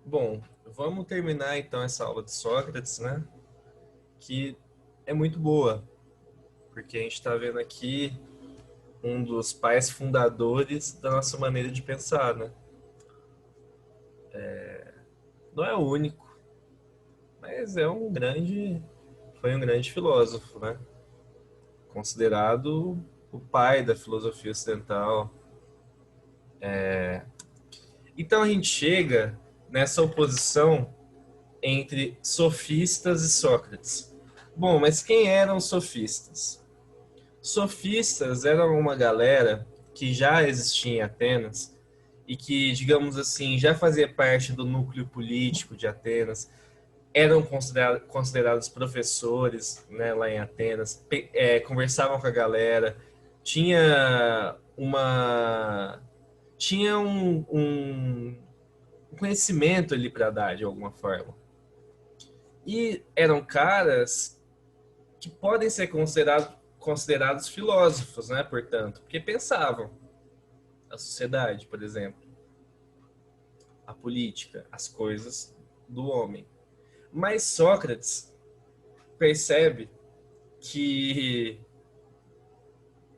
Bom, vamos terminar então essa aula de Sócrates, né? Que é muito boa, porque a gente está vendo aqui um dos pais fundadores da nossa maneira de pensar, né? Não é o único, mas foi um grande filósofo, né? Considerado o pai da filosofia ocidental. Então a gente chega nessa oposição entre sofistas e Sócrates. Bom, mas quem eram os sofistas? Sofistas eram uma galera que já existia em Atenas e que, digamos assim, já fazia parte do núcleo político de Atenas, eram considerados professores, né, lá em Atenas, conversavam com a galera, tinha uma tinha um conhecimento ali para dar de alguma forma. E eram caras que podem ser considerados filósofos, né, portanto, porque pensavam a sociedade, por exemplo, a política, as coisas do homem. Mas Sócrates percebe que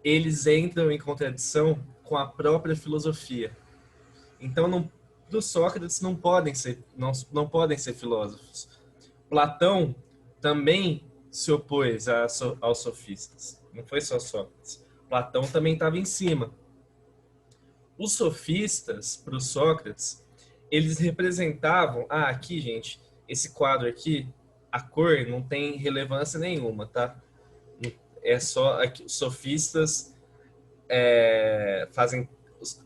eles entram em contradição com a própria filosofia. Então, dos Sócrates não podem ser filósofos. Platão também se opôs aos sofistas. Não foi só Sócrates. Platão também estava em cima. Os sofistas, para o Sócrates, eles representavam... Ah, aqui, gente, esse quadro aqui, a cor não tem relevância nenhuma, tá? É só... Aqui, os sofistas fazem...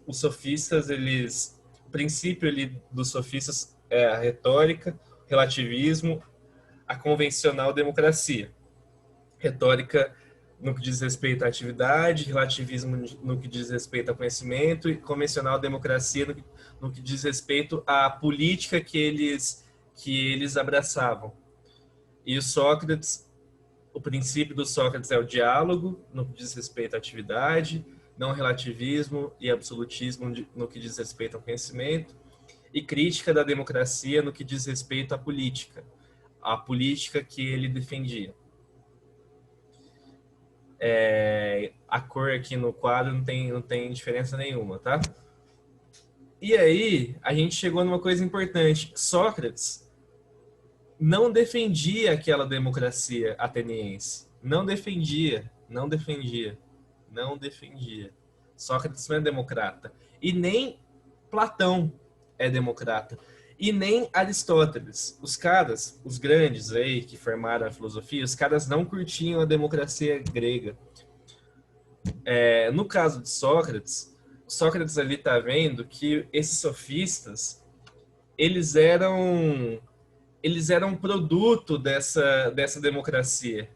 Os sofistas, eles... O princípio ali dos sofistas é a retórica, relativismo, a convencional democracia. Retórica no que diz respeito à atividade, relativismo no que diz respeito ao conhecimento e convencional democracia no que diz respeito à política que eles abraçavam. E o princípio do Sócrates é o diálogo no que diz respeito à atividade, não relativismo e absolutismo no que diz respeito ao conhecimento, e crítica da democracia no que diz respeito à política, a política que ele defendia. A cor aqui no quadro não tem diferença nenhuma, tá? E aí, a gente chegou numa coisa importante. Sócrates não defendia aquela democracia ateniense. Não defendia, não defendia, não defendia. Sócrates não é democrata. E nem Platão é democrata. E nem Aristóteles. Os caras, os grandes aí que formaram a filosofia, os caras não curtiam a democracia grega. No caso de Sócrates, Sócrates ali está vendo que esses sofistas, eles eram eles eram produto dessa democracia.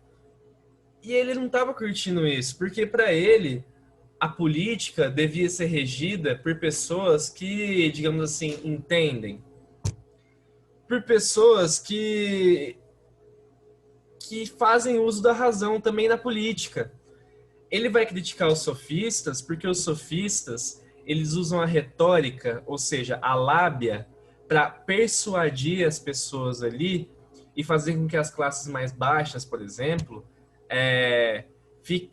E ele não estava curtindo isso, porque para ele a política devia ser regida por pessoas que, digamos assim, entendem, por pessoas que fazem uso da razão também na política. Ele vai criticar os sofistas porque os sofistas, eles usam a retórica, ou seja, a lábia, para persuadir as pessoas ali e fazer com que as classes mais baixas, por exemplo,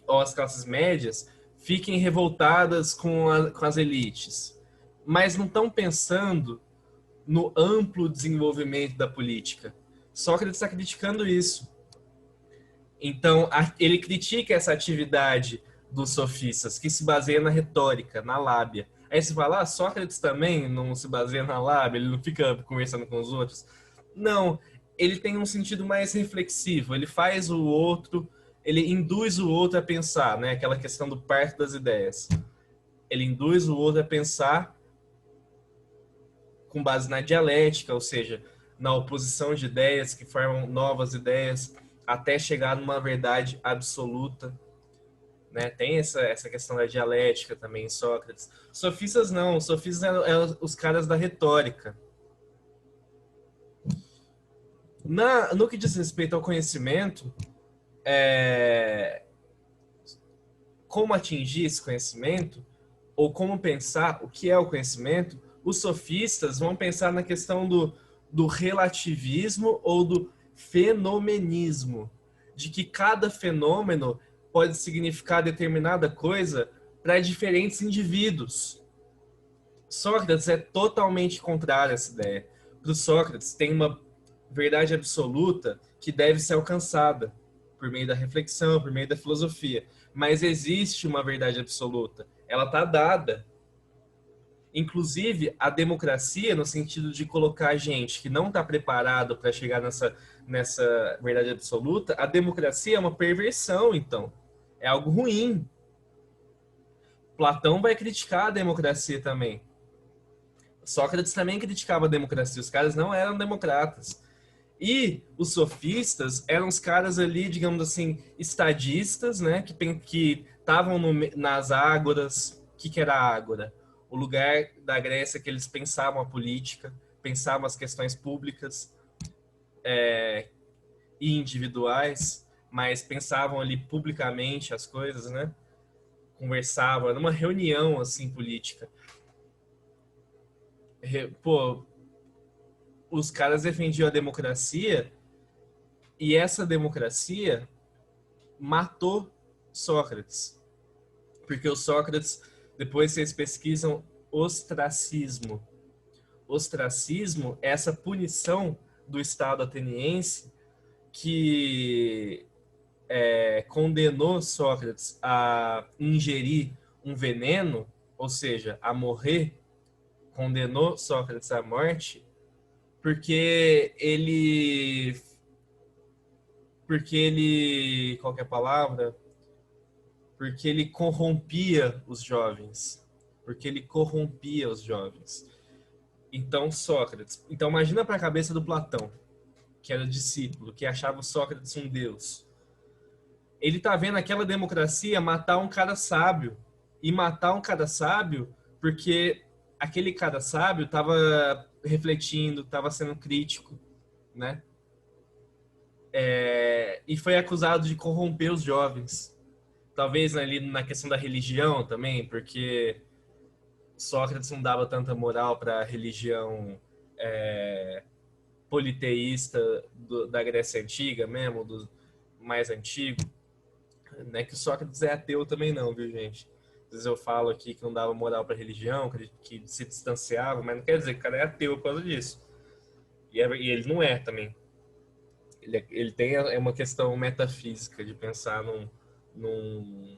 ou as classes médias, fiquem revoltadas com as elites. Mas não estão pensando no amplo desenvolvimento da política. Sócrates está criticando isso. Então, ele critica essa atividade dos sofistas, que se baseia na retórica, na lábia. Aí você fala, Sócrates também não se baseia na lábia, ele não fica conversando com os outros. Não, ele tem um sentido mais reflexivo, ele faz o outro, ele induz o outro a pensar, né? Aquela questão do parto das ideias. Ele induz o outro a pensar com base na dialética, ou seja, na oposição de ideias que formam novas ideias, até chegar numa verdade absoluta, né? Tem essa questão da dialética também em Sócrates. Sofistas não, sofistas eram os caras da retórica. No que diz respeito ao conhecimento, como atingir esse conhecimento, ou como pensar o que é o conhecimento, os sofistas vão pensar na questão do do relativismo ou do fenomenismo, de que cada fenômeno pode significar determinada coisa para diferentes indivíduos. Sócrates é totalmente contrário a essa ideia. Para Sócrates, tem uma verdade absoluta que deve ser alcançada por meio da reflexão, por meio da filosofia. Mas existe uma verdade absoluta. Ela está dada. Inclusive, a democracia, no sentido de colocar gente que não está preparado para chegar nessa verdade absoluta, a democracia é uma perversão, então. É algo ruim. Platão vai criticar a democracia também. Sócrates também criticava a democracia. Os caras não eram democratas. E os sofistas eram os caras ali, digamos assim, estadistas, né? Que estavam nas ágoras. O que era a ágora? O lugar da Grécia que eles pensavam a política, pensavam as questões públicas e individuais, mas pensavam ali publicamente as coisas, né? Conversavam, era uma reunião assim política. Pô, os caras defendiam a democracia e essa democracia matou Sócrates. Porque o Sócrates, depois vocês pesquisam ostracismo. Ostracismo é essa punição do Estado ateniense que condenou Sócrates a ingerir um veneno, ou seja, a morrer, condenou Sócrates à morte, porque ele, qual que é a palavra? Porque ele corrompia os jovens. Porque ele corrompia os jovens. Então, Sócrates. Então, imagina para a cabeça do Platão, que era discípulo, que achava o Sócrates um deus. Ele tá vendo aquela democracia matar um cara sábio. E matar um cara sábio porque aquele cara sábio estava refletindo, estava sendo crítico, né? E foi acusado de corromper os jovens. Talvez ali na questão da religião também, porque Sócrates não dava tanta moral para a religião politeísta da Grécia Antiga mesmo, do mais antigo. Não é que o Sócrates é ateu também não, viu, gente? Às vezes eu falo aqui que não dava moral para a religião, que se distanciava, mas não quer dizer que o cara é ateu por causa disso. E ele não é também. Ele tem uma questão metafísica de pensar num,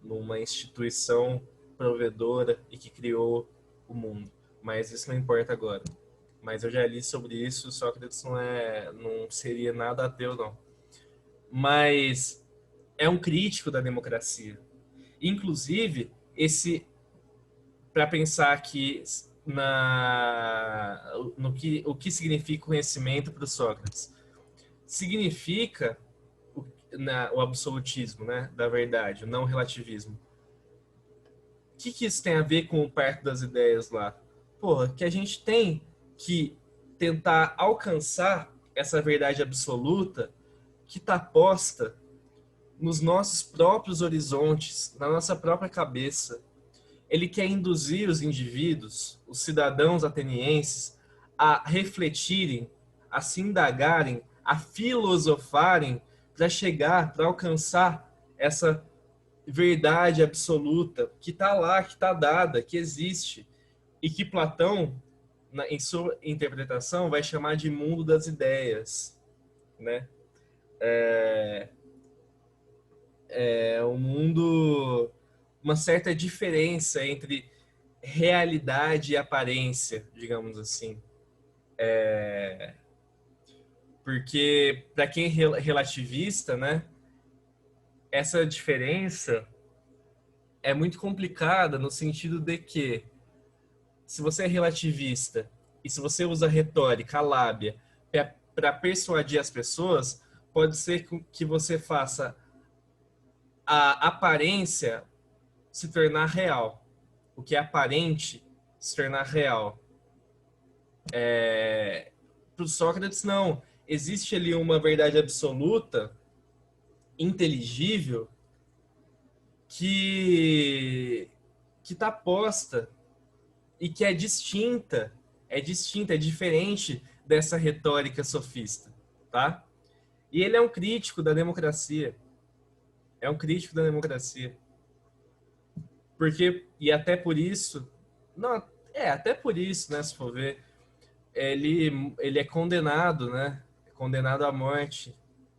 numa instituição provedora e que criou o mundo. Mas isso não importa agora. Mas eu já li sobre isso, Sócrates não seria nada ateu, não. Mas é um crítico da democracia. Inclusive, para pensar que o que significa conhecimento para o Sócrates. Significa o absolutismo, né, da verdade, o não relativismo. O que isso tem a ver com o Parque das Ideias lá? Porra, que a gente tem que tentar alcançar essa verdade absoluta que está posta nos nossos próprios horizontes, na nossa própria cabeça. Ele quer induzir os indivíduos, os cidadãos atenienses, a refletirem, a se indagarem, a filosofarem para chegar, para alcançar essa verdade absoluta que está lá, que está dada, que existe e que Platão, em sua interpretação, vai chamar de mundo das ideias, né? É um mundo, uma certa diferença entre realidade e aparência, digamos assim. Porque para quem é relativista, né, essa diferença é muito complicada no sentido de que se você é relativista e se você usa a retórica, a lábia, para persuadir as pessoas, pode ser que você faça a aparência se tornar real. O que é aparente se tornar real. Para o Sócrates, não. Existe ali uma verdade absoluta, inteligível, que está posta e que é distinta, é diferente dessa retórica sofista, tá? E ele é um crítico da democracia. É um crítico da democracia. Porque, e até por isso, não, até por isso, né, se for ver, ele é condenado, né? Condenado à morte,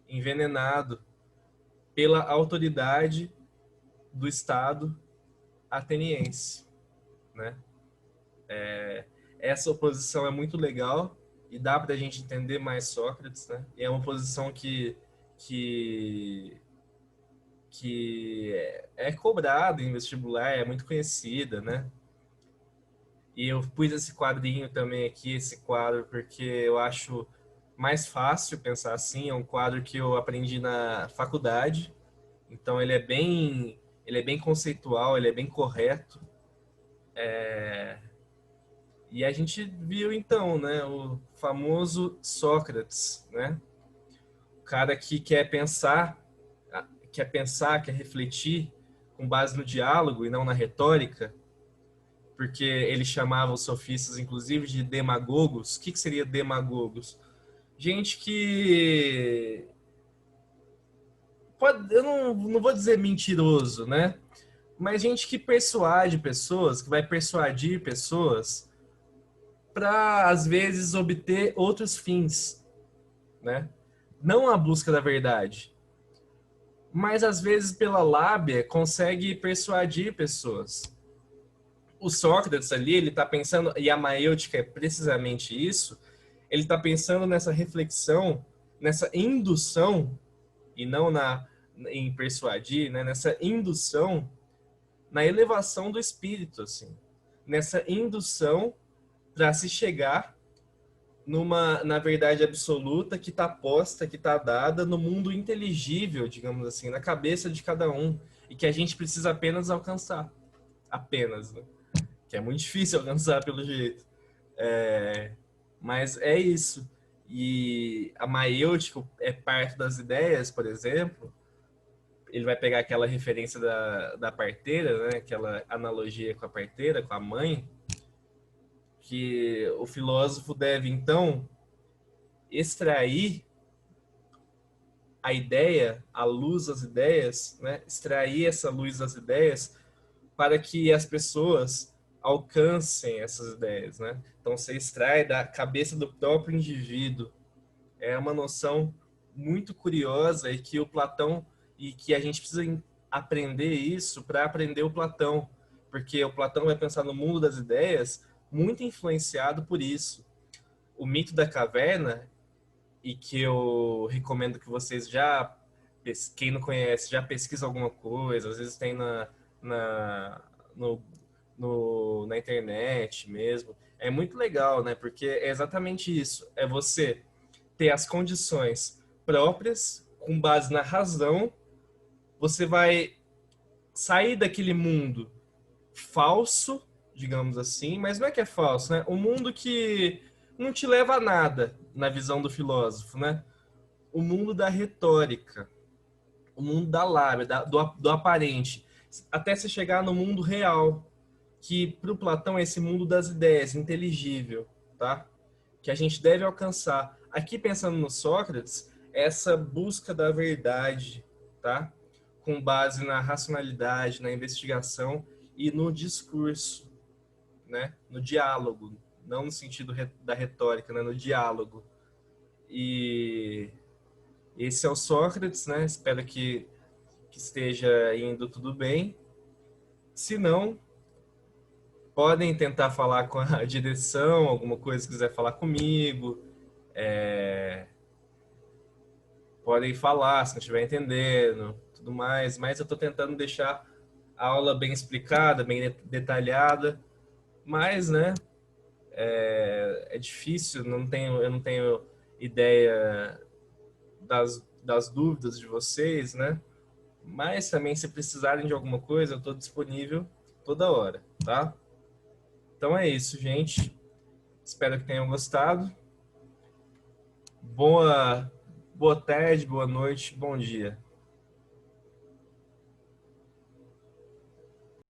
envenenado pela autoridade do Estado ateniense, né? Essa oposição é muito legal e dá para a gente entender mais Sócrates, né? E é uma oposição que, que é cobrada em vestibular, é muito conhecida, né? E eu pus esse quadrinho também aqui, esse quadro, porque eu acho mais fácil pensar assim. É um quadro que eu aprendi na faculdade, então ele é bem conceitual, ele é bem correto. E a gente viu então, né, o famoso Sócrates, né? O cara que quer refletir com base no diálogo e não na retórica, porque ele chamava os sofistas, inclusive, de demagogos. O que seria demagogos? Gente que eu não vou dizer mentiroso, né? Mas gente que persuade pessoas, que vai persuadir pessoas para às vezes obter outros fins, né? Não a busca da verdade, mas às vezes pela lábia consegue persuadir pessoas. O Sócrates ali, ele está pensando, e a maêutica é precisamente isso, ele está pensando nessa reflexão, nessa indução, e não em persuadir, né? Nessa indução, na elevação do espírito, assim, nessa indução para se chegar na verdade absoluta que está posta, que está dada no mundo inteligível, digamos assim, na cabeça de cada um, e que a gente precisa apenas alcançar. Apenas, né? Que é muito difícil alcançar pelo jeito. Mas é isso. E a maêutica é parte das ideias, por exemplo. Ele vai pegar aquela referência da parteira, né? Aquela analogia com a parteira, com a mãe, que o filósofo deve, então, extrair a ideia, a luz das ideias, né? Extrair essa luz das ideias para que as pessoas alcancem essas ideias, né? Então, você extrai da cabeça do próprio indivíduo. É uma noção muito curiosa e que o Platão e que a gente precisa aprender isso para aprender o Platão, porque o Platão vai pensar no mundo das ideias muito influenciado por isso. O mito da caverna, e que eu recomendo que vocês já, quem não conhece, já pesquisa alguma coisa, às vezes tem na, no, na internet mesmo. É muito legal, né? Porque é exatamente isso. É você ter as condições próprias, com base na razão, você vai sair daquele mundo falso, digamos assim, mas não é que é falso, né? Um mundo que não te leva a nada, na visão do filósofo, né? O mundo da retórica, o mundo da lábia, do aparente, até se chegar no mundo real, que para o Platão é esse mundo das ideias, inteligível, tá? Que a gente deve alcançar. Aqui pensando no Sócrates, essa busca da verdade, tá? Com base na racionalidade, na investigação e no discurso, né? No diálogo, não no sentido da retórica, né? No diálogo. E esse é o Sócrates, né? Espero que esteja indo tudo bem. Se não, podem tentar falar com a direção, alguma coisa quiser falar comigo. Podem falar se não estiver entendendo, tudo mais. Mas eu estou tentando deixar a aula bem explicada, bem detalhada. Mas, né, é difícil, eu não tenho ideia das dúvidas de vocês, né? Mas também, se precisarem de alguma coisa, eu estou disponível toda hora, tá? Então é isso, gente. Espero que tenham gostado. Boa tarde, boa noite, bom dia.